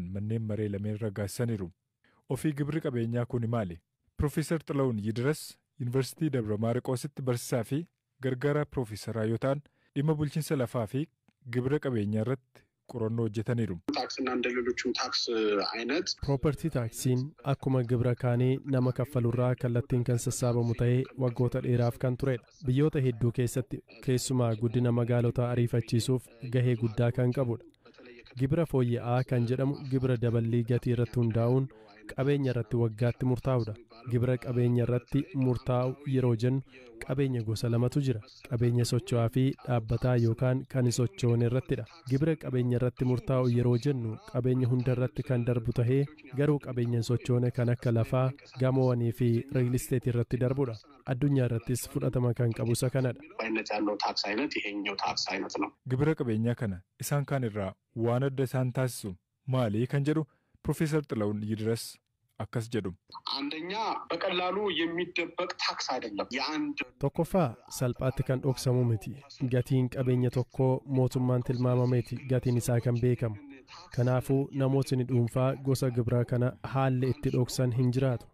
manneen maree lameen raggaasaniiru. Ofii gibirri qabeenyaa kun maali? Profeesar Xilawun Yidiras Yuunivarsiitii Dabra Maarqoositti barsiisaa fi gargaaraa Profeesaraa yoo ta'an dhimma bulchiinsa lafaa fi gibira qabeenyaa irratti qorannoo hojjetaniiru. Property taksiin akkuma gibira kaanii nama kaffalurraa kallattiin kan sassaabamu ta'ee waggoota dheeraaf kan turedha. Biyyoota hedduu keessatti keessumaa guddina magaalotaa ariifachiisuuf gahee guddaa kan qabudha. Gibira fooyya'aa kan jedhamu gibira daballii gatii irratti hundaa'uun qabeenya irratti waggaatti murtaa'udha. Gibira qabeenya irratti murtaa'u yeroo jennu qabeenya gosa lamatu jira. Qabeenya socho'aa fi dhaabbataa yookaan kan hin sochoone irrattidha. Gibira qabeenya irratti murtaa'u yeroo jennu qabeenya hunda irratti kan darbu tahee garuu qabeenya hin sochoone kan akka lafaa, gamoowwanii fi real estate irratti darbudha. Addunyaa irrattis fudhatama kan qabu isa kanadha. Gibira qabeenyaa kana isaan kaan irraa waan adda isaan taasisu maali kan jedhu Profeesar Xilawun Yidiras akkas jedhu. Tokkoffaa salphaatti kan dhoksamu miti. Gatiin qabeenya tokkoo mootummaan tilmaamameeti gatiin isaa kan beekamu. Kanaafuu namootni dhuunfaa gosa gibiraa kana haalli itti dhoksan hin jiraatu.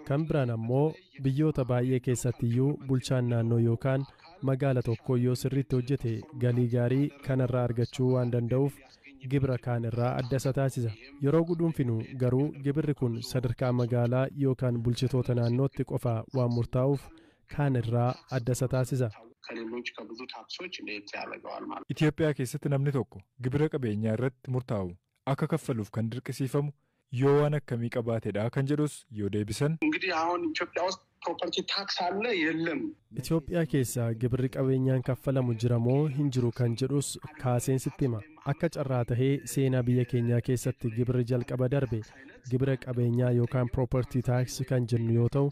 Kan biraan ammoo biyyoota baay'ee keessattiyyuu bulchaan naannoo yookaan magaala tokko yoo sirriitti hojjete galii gaarii kanarraa argachuu waan danda'uuf gibira kaan irraa adda isa taasisa. Yeroo guduunfinu garuu gibirri kun sadarkaa magaalaa yookaan bulchitoota naannootti qofa waan murtaa'uuf kaan irraa adda isa taasisa. Itoophiyaa keessatti namni tokko gibira qabeenyaa irratti murtaa'u akka kaffaluuf kan dirqisiifamu yoo waan akkamii qabaatedha kan jedhus yoo deebisan. Itoophiyaa keessa gibirri qabeenyaan kaffalamu jira moo hin jiru kan jedhus kaaseen sitti hima. Akka carraa tahee seenaa biyya keenyaa keessatti gibirri jalqaba darbe gibira qabeenyaa yookaan property tax kan jennu yoo ta'u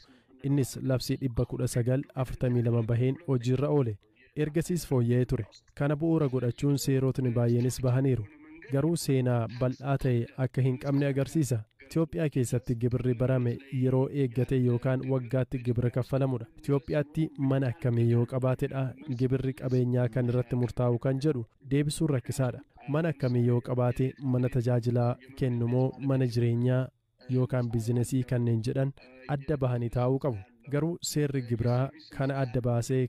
innis labsii 1942 baheen hojiirra oole. Ergasiis fooyya'ee ture. Kana bu'uura godhachuun seerotni baay'eenis bahaniiru. Garuu seenaa bal'aa ta'e akka hin qabne agarsiisa. Itoophiyaa keessatti gibirri barame yeroo eeggate yookaan waggaatti gibira kaffalamudha. Itoophiyaatti mana akkamii yoo qabaatedha gibirri qabeenyaa kan irratti murtaa'u kan jedhu deebisuun rakkisaadha. Mana akkamii yoo qabaate mana tajaajilaa kennumoo mana jireenyaa yookaan bizinesii kanneen jedhan adda bahanii taa'uu qabu. Garuu seerri gibiraa kana adda baasee